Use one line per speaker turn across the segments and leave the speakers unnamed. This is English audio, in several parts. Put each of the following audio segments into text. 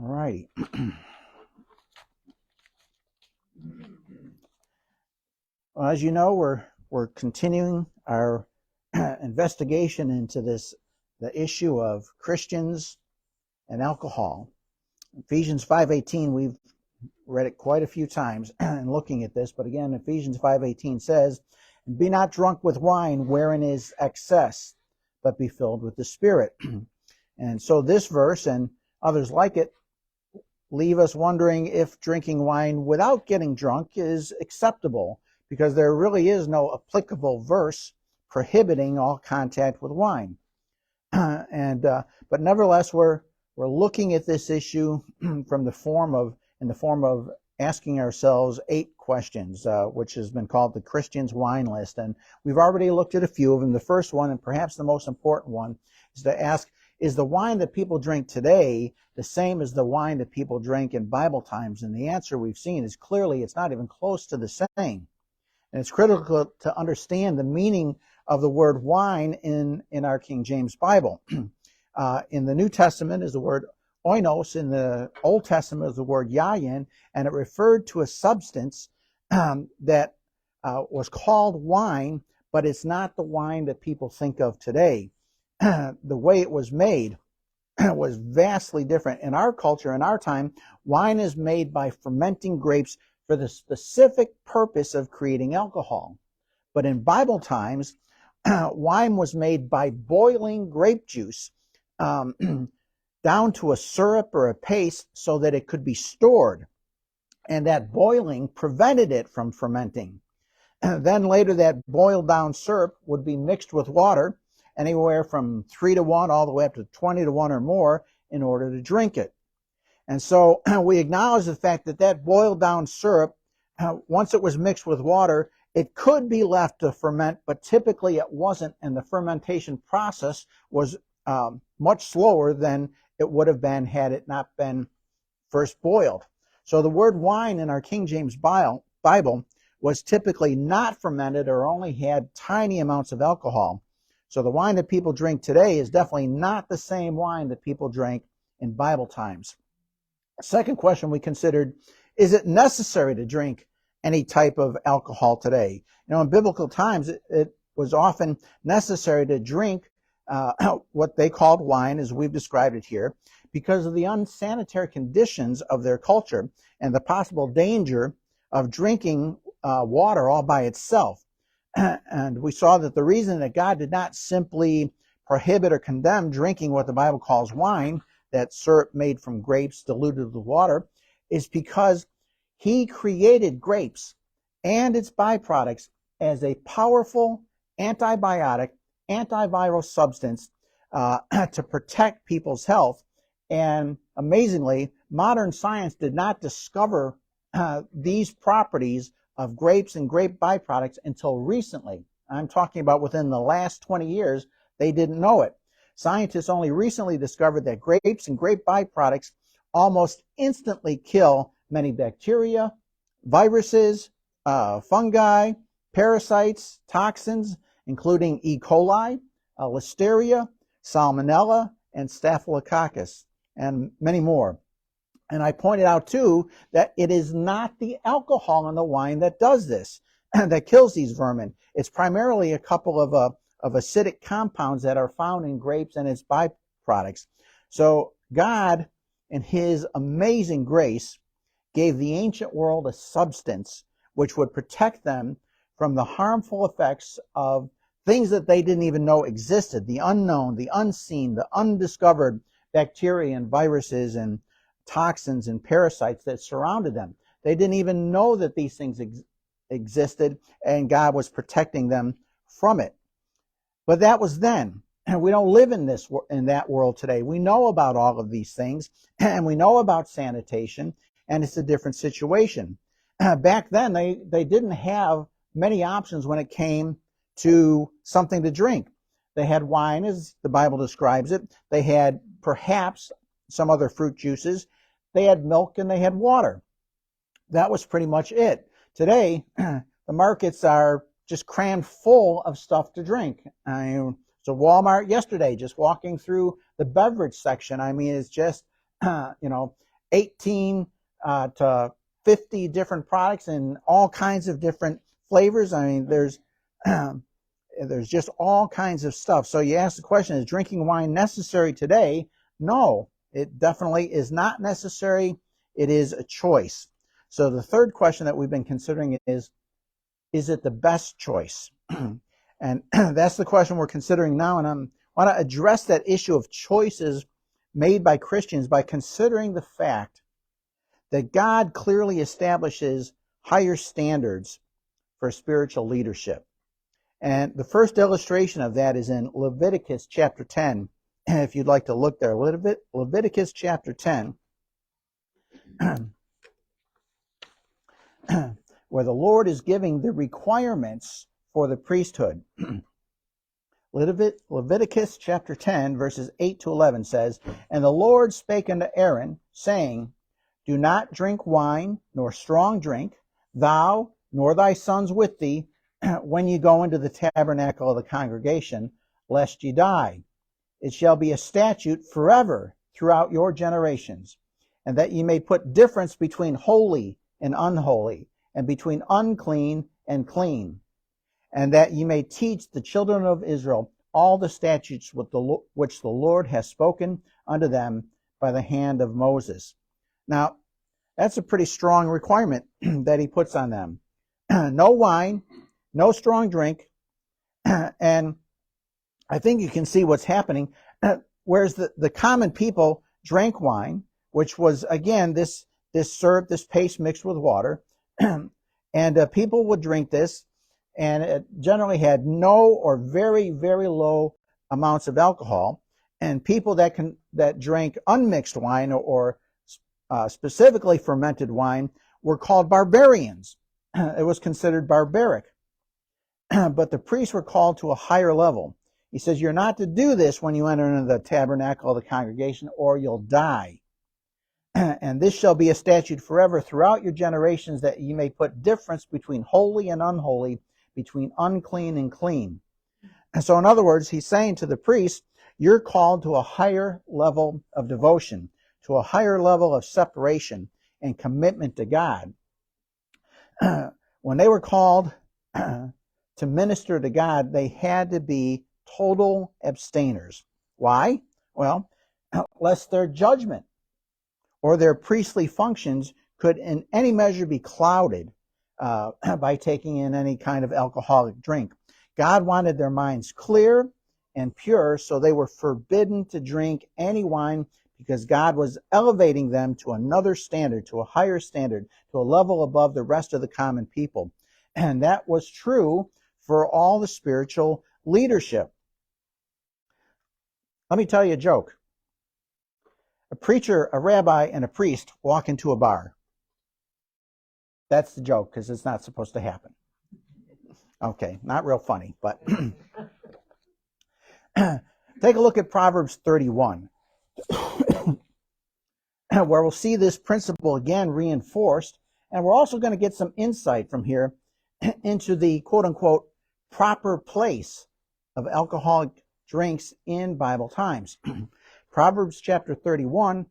All right. Well, as you know, we're continuing our investigation into the issue of Christians and alcohol. Ephesians 5:18, we've read it quite a few times in looking at this, but again, Ephesians 5:18 says, "Be not drunk with wine wherein is excess, but be filled with the Spirit." And so this verse and others like it leave us wondering if drinking wine without getting drunk is acceptable, because there really is no applicable verse prohibiting all contact with wine. But nevertheless, we're looking at this issue in the form of asking ourselves 8 questions, which has been called the Christian's wine list. And we've already looked at a few of them. The first one, and perhaps the most important one, is to ask, is the wine that people drink today the same as the wine that people drank in Bible times? And the answer we've seen is clearly it's not even close to the same. And it's critical to understand the meaning of the word wine in our King James Bible. In the New Testament is the word oinos. In the Old Testament is the word yayin, and it referred to a substance that was called wine, but it's not the wine that people think of today. The way it was made was vastly different. In our culture, in our time, wine is made by fermenting grapes for the specific purpose of creating alcohol. But in Bible times, wine was made by boiling grape juice down to a syrup or a paste so that it could be stored. And that boiling prevented it from fermenting. Then later that boiled down syrup would be mixed with water, anywhere from 3-to-1 all the way up to 20-to-1 or more, in order to drink it. And so we acknowledge the fact that boiled down syrup, once it was mixed with water, it could be left to ferment, but typically it wasn't, and the fermentation process was much slower than it would have been had it not been first boiled. So the word wine in our King James Bible was typically not fermented or only had tiny amounts of alcohol. So the wine that people drink today is definitely not the same wine that people drank in Bible times. Second question we considered, is it necessary to drink any type of alcohol today? In biblical times, it was often necessary to drink what they called wine, as we've described it here, because of the unsanitary conditions of their culture and the possible danger of drinking water all by itself. And we saw that the reason that God did not simply prohibit or condemn drinking what the Bible calls wine, that syrup made from grapes diluted with water, is because he created grapes and its byproducts as a powerful antibiotic, antiviral substance to protect people's health. And amazingly, modern science did not discover these properties of grapes and grape byproducts until recently. I'm talking about within the last 20 years, they didn't know it. Scientists only recently discovered that grapes and grape byproducts almost instantly kill many bacteria, viruses, fungi, parasites, toxins, including E. coli, listeria, salmonella, and staphylococcus, and many more. And I pointed out, too, that it is not the alcohol in the wine that does this, that kills these vermin. It's primarily a couple of acidic compounds that are found in grapes and its byproducts. So God, in his amazing grace, gave the ancient world a substance which would protect them from the harmful effects of things that they didn't even know existed, the unknown, the unseen, the undiscovered bacteria and viruses and toxins and parasites that surrounded them. They didn't even know that these things existed, and God was protecting them from it. But that was then, and we don't live in that world today. We know about all of these things, and we know about sanitation, and it's a different situation. Back then, they didn't have many options when it came to something to drink. They had wine, as the Bible describes it. They had perhaps some other fruit juices. They had milk and they had water. That was pretty much it. Today, the markets are just crammed full of stuff to drink. So Walmart yesterday, just walking through the beverage section, it's just, 18 to 50 different products in all kinds of different flavors. I mean, there's just all kinds of stuff. So you ask the question, is drinking wine necessary today? No, it definitely is not necessary. It is a choice. So the third question that we've been considering is it the best choice? And that's the question we're considering now. And I want to address that issue of choices made by Christians by considering the fact that God clearly establishes higher standards for spiritual leadership. And the first illustration of that is in Leviticus chapter 10. If you'd like to look there, Leviticus chapter 10, where the Lord is giving the requirements for the priesthood. Leviticus chapter 10, verses 8 to 11 says, "And the Lord spake unto Aaron, saying, Do not drink wine, nor strong drink, thou, nor thy sons with thee, when ye go into the tabernacle of the congregation, lest ye die. It shall be a statute forever throughout your generations, and that ye may put difference between holy and unholy, and between unclean and clean, and that ye may teach the children of Israel all the statutes which the Lord has spoken unto them by the hand of Moses." Now, that's a pretty strong requirement that he puts on them. No wine, no strong drink, and I think you can see what's happening. Whereas the common people drank wine, which was, again, this syrup, this paste mixed with water, and people would drink this, and it generally had no or very, very low amounts of alcohol. And people that drank unmixed wine or specifically fermented wine were called barbarians. It was considered barbaric. But the priests were called to a higher level. He says, you're not to do this when you enter into the tabernacle of the congregation, or you'll die. And this shall be a statute forever throughout your generations, that ye may put difference between holy and unholy, between unclean and clean. And so, in other words, he's saying to the priests, you're called to a higher level of devotion, to a higher level of separation and commitment to God. When they were called to minister to God, they had to be total abstainers. Why? Well, lest their judgment or their priestly functions could in any measure be clouded by taking in any kind of alcoholic drink. God wanted their minds clear and pure, so they were forbidden to drink any wine, because God was elevating them to another standard, to a higher standard, to a level above the rest of the common people. And that was true for all the spiritual leadership. Let me tell you a joke. A preacher, a rabbi, and a priest walk into a bar. That's the joke, because it's not supposed to happen. Okay, not real funny, but take a look at Proverbs 31, where we'll see this principle again reinforced, and we're also going to get some insight from here into the quote-unquote proper place of alcoholic drinks in Bible times. Proverbs chapter 31,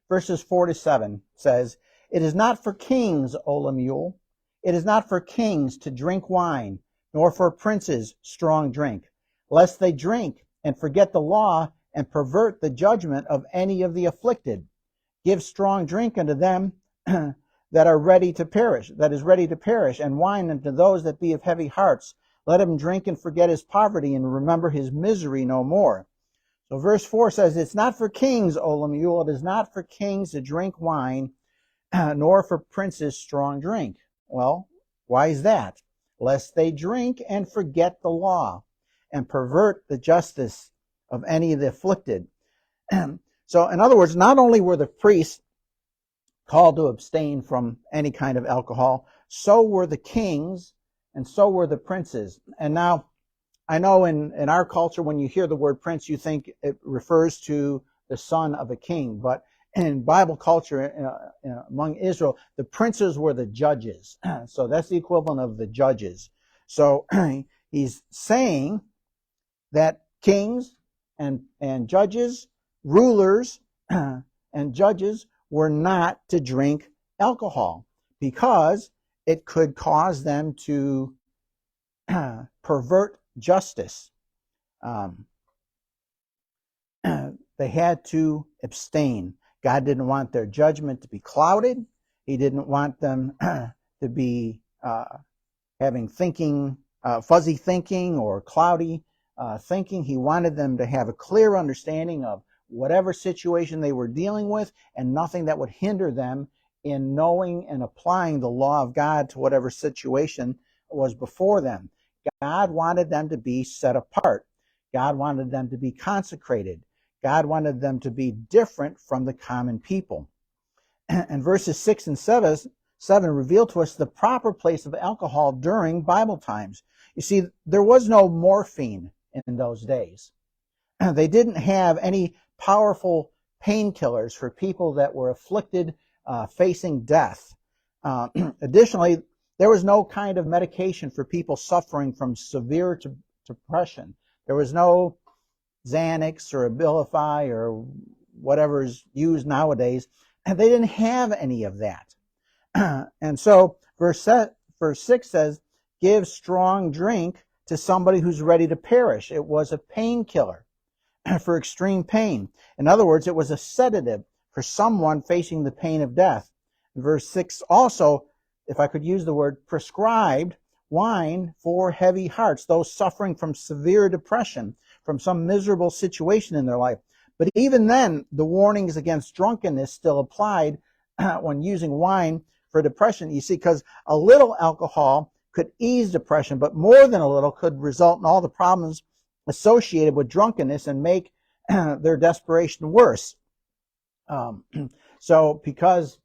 verses 4 to 7 says, "It is not for kings, O Lemuel, it is not for kings to drink wine, nor for princes strong drink, lest they drink and forget the law and pervert the judgment of any of the afflicted. Give strong drink unto them that are ready to perish, and wine unto those that be of heavy hearts. Let him drink and forget his poverty, and remember his misery no more." So verse 4 says, it's not for kings, O Lemuel, it is not for kings to drink wine, nor for princes strong drink. Well, why is that? Lest they drink and forget the law, and pervert the justice of any of the afflicted. So, in other words, not only were the priests called to abstain from any kind of alcohol, so were the kings, and so were the princes. And now, I know in our culture, when you hear the word prince, you think it refers to the son of a king. But in Bible culture, among Israel, the princes were the judges. So that's the equivalent of the judges. So he's saying that kings and judges, rulers and judges were not to drink alcohol because it could cause them to pervert justice. They had to abstain. God didn't want their judgment to be clouded. He didn't want them to be having thinking, fuzzy thinking or cloudy thinking. He wanted them to have a clear understanding of whatever situation they were dealing with and nothing that would hinder them in knowing and applying the law of God to whatever situation was before them. God wanted them to be set apart. God wanted them to be consecrated. God wanted them to be different from the common people. And verses 6 and 7 reveal to us the proper place of alcohol during Bible times. You see, there was no morphine in those days. They didn't have any powerful painkillers for people that were afflicted, facing death. Additionally, there was no kind of medication for people suffering from severe depression. There was no Xanax or Abilify or whatever is used nowadays. And they didn't have any of that. And so verse 6 says, give strong drink to somebody who's ready to perish. It was a painkiller for extreme pain. In other words, it was a sedative for someone facing the pain of death. Verse 6 also, if I could use the word, prescribed wine for heavy hearts, those suffering from severe depression, from some miserable situation in their life. But even then, the warnings against drunkenness still applied when using wine for depression. You see, because a little alcohol could ease depression, but more than a little could result in all the problems associated with drunkenness and make their desperation worse. So because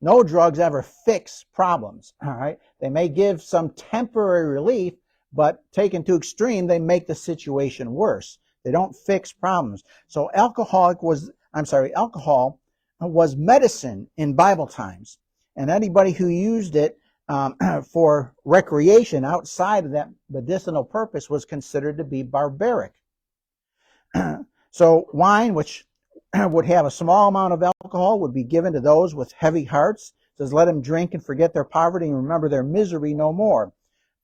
no drugs ever fix problems, all right? They may give some temporary relief, but taken to extreme, they make the situation worse. They don't fix problems. So alcohol was medicine in Bible times. And anybody who used it for recreation outside of that medicinal purpose was considered to be barbaric. So wine, which would have a small amount of alcohol, would be given to those with heavy hearts. It says, let them drink and forget their poverty and remember their misery no more.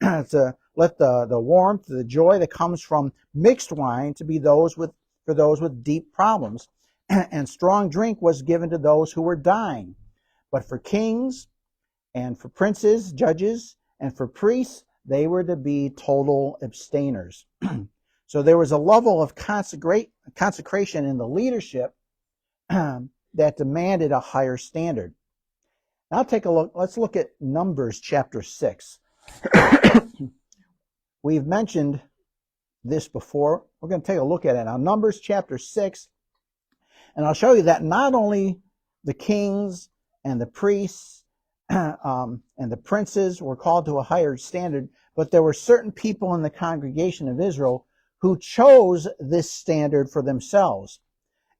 To let the warmth, the joy that comes from mixed wine to be for those with deep problems. And strong drink was given to those who were dying. But for kings and for princes, judges, and for priests, they were to be total abstainers. So there was a level of consecration in the leadership that demanded a higher standard. Now take a look. Let's look at Numbers chapter 6. We've mentioned this before. We're going to take a look at it now. Numbers chapter 6. And I'll show you that not only the kings and the priests and the princes were called to a higher standard, but there were certain people in the congregation of Israel who chose this standard for themselves.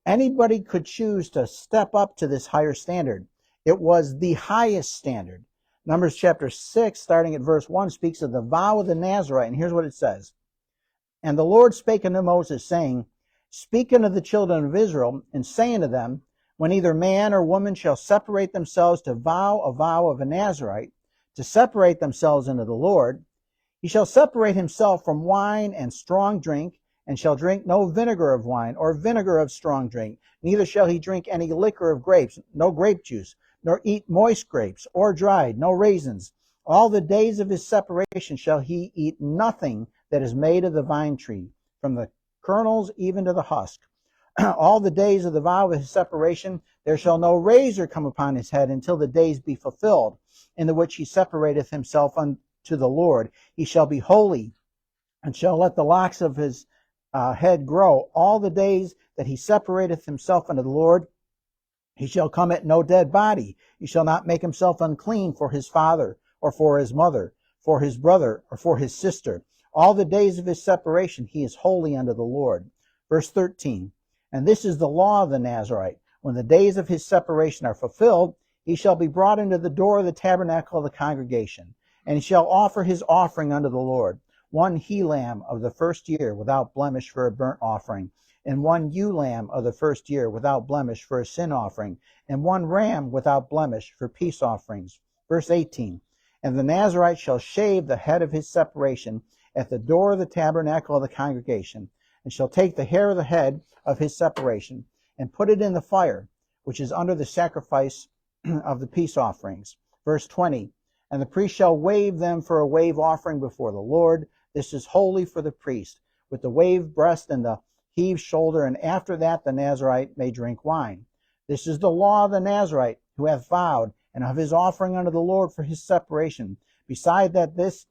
Anybody could choose to step up to this higher standard. It was the highest standard. Numbers chapter 6, starting at verse 1, speaks of the vow of the Nazarite. And here's what it says. And the Lord spake unto Moses, saying, Speak unto the children of Israel, and say unto them, When either man or woman shall separate themselves to vow a vow of a Nazarite, to separate themselves unto the Lord, he shall separate himself from wine and strong drink, and shall drink no vinegar of wine, or vinegar of strong drink. Neither shall he drink any liquor of grapes, no grape juice, nor eat moist grapes, or dried, no raisins. All the days of his separation shall he eat nothing that is made of the vine tree, from the kernels even to the husk. All the days of the vow of his separation, there shall no razor come upon his head until the days be fulfilled, in the which he separateth himself unto the Lord. He shall be holy, and shall let the locks of his head grow. All the days that he separateth himself unto the Lord, he shall come at no dead body. He shall not make himself unclean for his father, or for his mother, for his brother, or for his sister. All the days of his separation he is holy unto the Lord. Verse 13, And this is the law of the Nazarite. When the days of his separation are fulfilled, he shall be brought into the door of the tabernacle of the congregation, and he shall offer his offering unto the Lord, one he lamb of the first year, without blemish for a burnt offering. and 1 ewe lamb of the first year without blemish for a sin offering, and 1 ram without blemish for peace offerings. Verse 18, and the Nazarite shall shave the head of his separation at the door of the tabernacle of the congregation, and shall take the hair of the head of his separation, and put it in the fire, which is under the sacrifice of the peace offerings. Verse 20, and the priest shall wave them for a wave offering before the Lord. This is holy for the priest, with the waved breast and the heaved shoulder, and after that the Nazarite may drink wine. This is the law of the Nazarite, who hath vowed, and of his offering unto the Lord for his separation. Beside that this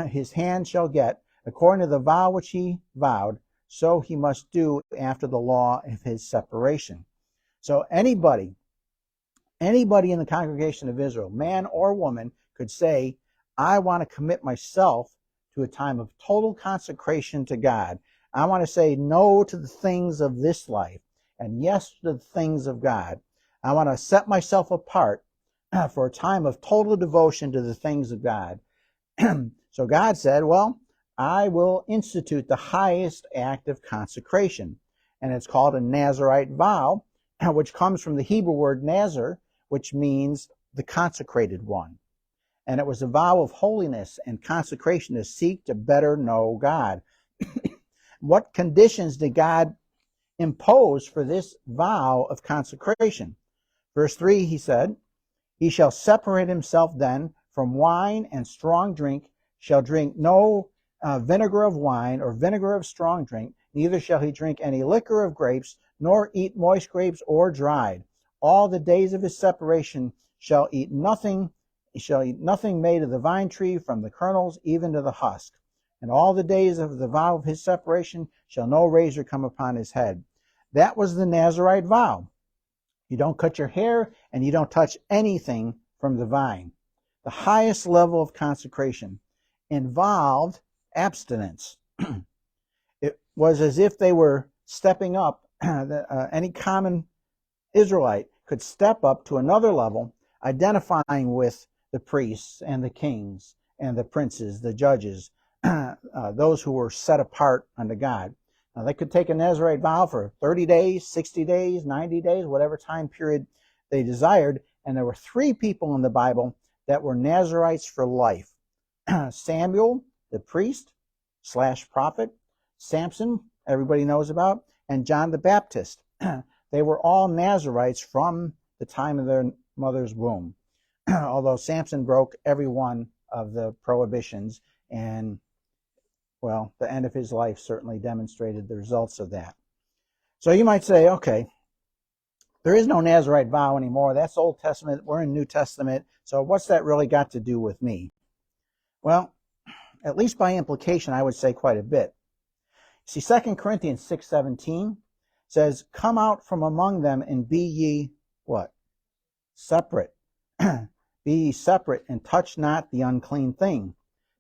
his hand shall get, according to the vow which he vowed, so he must do after the law of his separation. So anybody in the congregation of Israel, man or woman, could say, I want to commit myself to a time of total consecration to God. I want to say no to the things of this life and yes to the things of God. I want to set myself apart for a time of total devotion to the things of God. So God said, well, I will institute the highest act of consecration. And it's called a Nazarite vow, which comes from the Hebrew word nazar, which means the consecrated one. And it was a vow of holiness and consecration to seek to better know God. What conditions did God impose for this vow of consecration? Verse 3, he said, he shall separate himself then from wine and strong drink, shall drink no vinegar of wine or vinegar of strong drink, neither shall he drink any liquor of grapes, nor eat moist grapes or dried. All the days of his separation shall eat nothing made of the vine tree, from the kernels even to the husk. And all the days of the vow of his separation shall no razor come upon his head. That was the Nazarite vow. You don't cut your hair and you don't touch anything from the vine. The highest level of consecration involved abstinence. It was as if they were stepping up. Any common Israelite could step up to another level, identifying with the priests and the kings and the princes, the judges, those who were set apart unto God. Now, they could take a Nazarite vow for 30 days, 60 days, 90 days, whatever time period they desired. And there were 3 people in the Bible that were Nazarites for life. Samuel, the priest / prophet, Samson, everybody knows about, and John the Baptist. They were all Nazarites from the time of their mother's womb. Although Samson broke every one of the prohibitions, and well, the end of his life certainly demonstrated the results of that. So you might say, okay, there is no Nazarite vow anymore. That's Old Testament. We're in New Testament. So what's that really got to do with me? Well, at least by implication, I would say quite a bit. See, 2 Corinthians 6:17 says, come out from among them and be ye what? Separate. Be ye separate and touch not the unclean thing.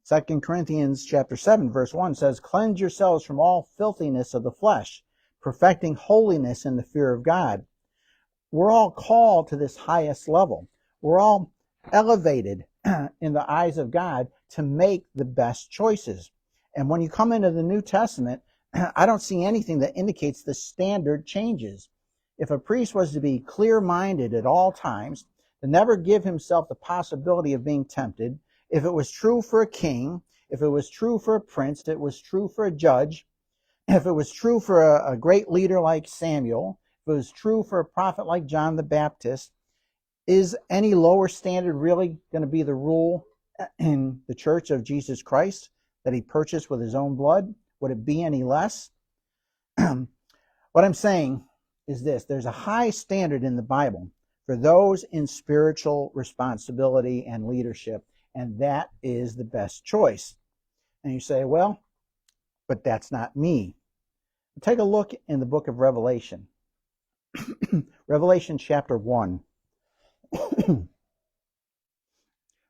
2 Corinthians chapter 7, verse 1 says, cleanse yourselves from all filthiness of the flesh, perfecting holiness in the fear of God. We're all called to this highest level. We're all elevated in the eyes of God to make the best choices. And when you come into the New Testament, I don't see anything that indicates the standard changes. If a priest was to be clear-minded at all times, to never give himself the possibility of being tempted, if it was true for a king, if it was true for a prince, if it was true for a judge, if it was true for a great leader like Samuel, if it was true for a prophet like John the Baptist, is any lower standard really going to be the rule in the Church of Jesus Christ that he purchased with his own blood? Would it be any less? What I'm saying is this. There's a high standard in the Bible for those in spiritual responsibility and leadership, and that is the best choice. And you say, well, but that's not me. Take a look in the book of Revelation. Revelation chapter 1.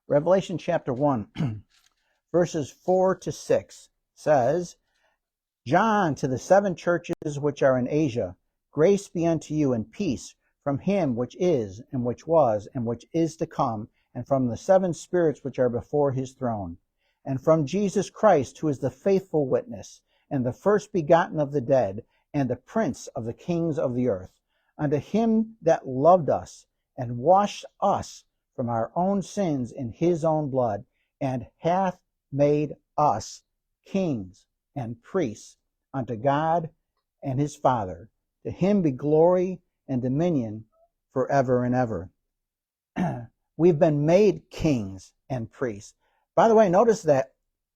Revelation chapter 1, verses 4 to 6 says, John, to the 7 churches which are in Asia, grace be unto you and peace from him which is, and which was, and which is to come, and from the 7 spirits which are before his throne, and from Jesus Christ, who is the faithful witness, and the first begotten of the dead, and the prince of the kings of the earth, unto him that loved us and washed us from our own sins in his own blood, and hath made us kings and priests unto God and his Father. To him be glory and dominion forever and ever. We've been made kings and priests. By the way, notice that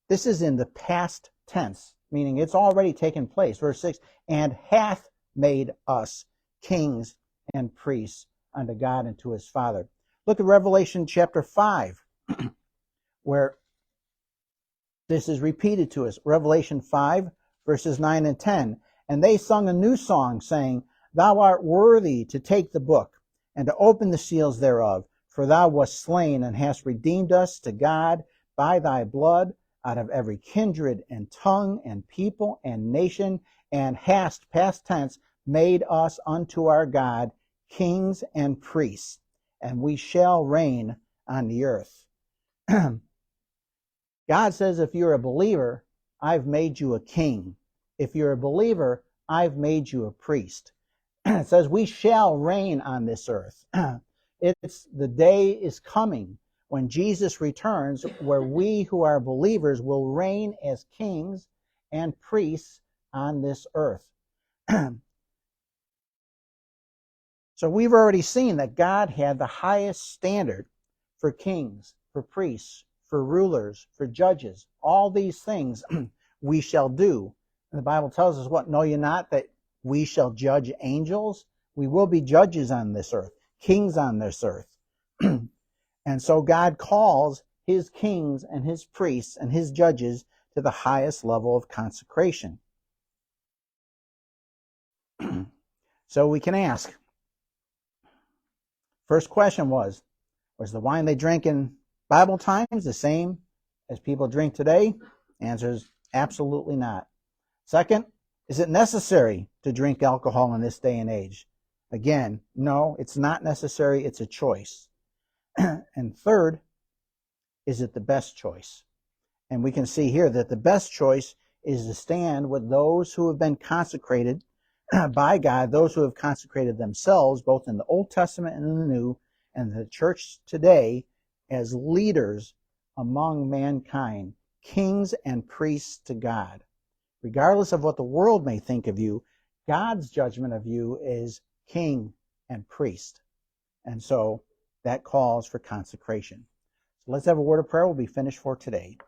this is in the past tense, meaning it's already taken place. Verse 6, and hath made us kings and priests unto God and to his Father. Look at Revelation chapter 5, where this is repeated to us. Revelation 5, verses 9 and 10. And they sung a new song, saying, Thou art worthy to take the book, and to open the seals thereof, for thou wast slain, and hast redeemed us to God by thy blood out of every kindred and tongue and people and nation, and hast, past tense, made us unto our God kings and priests, and we shall reign on the earth. God says, if you're a believer, I've made you a king. If you're a believer, I've made you a priest. It says we shall reign on this earth. The day is coming when Jesus returns, where we who are believers will reign as kings and priests on this earth. So we've already seen that God had the highest standard for kings, for priests, for rulers, for judges. All these things we shall do. And the Bible tells us what? Know ye not that we shall judge angels? We will be judges on this earth, kings on this earth. And so God calls his kings and his priests and his judges to the highest level of consecration. So we can ask. First question was the wine they drank in Bible times the same as people drink today? Answer is absolutely not. Second, is it necessary to drink alcohol in this day and age? Again, no, it's not necessary. It's a choice. And third, is it the best choice? And we can see here that the best choice is to stand with those who have been consecrated by God, those who have consecrated themselves, both in the Old Testament and in the New, and the church today, as leaders among mankind, kings and priests to God. Regardless of what the world may think of you, God's judgment of you is king and priest. And so that calls for consecration. So let's have a word of prayer. We'll be finished for today.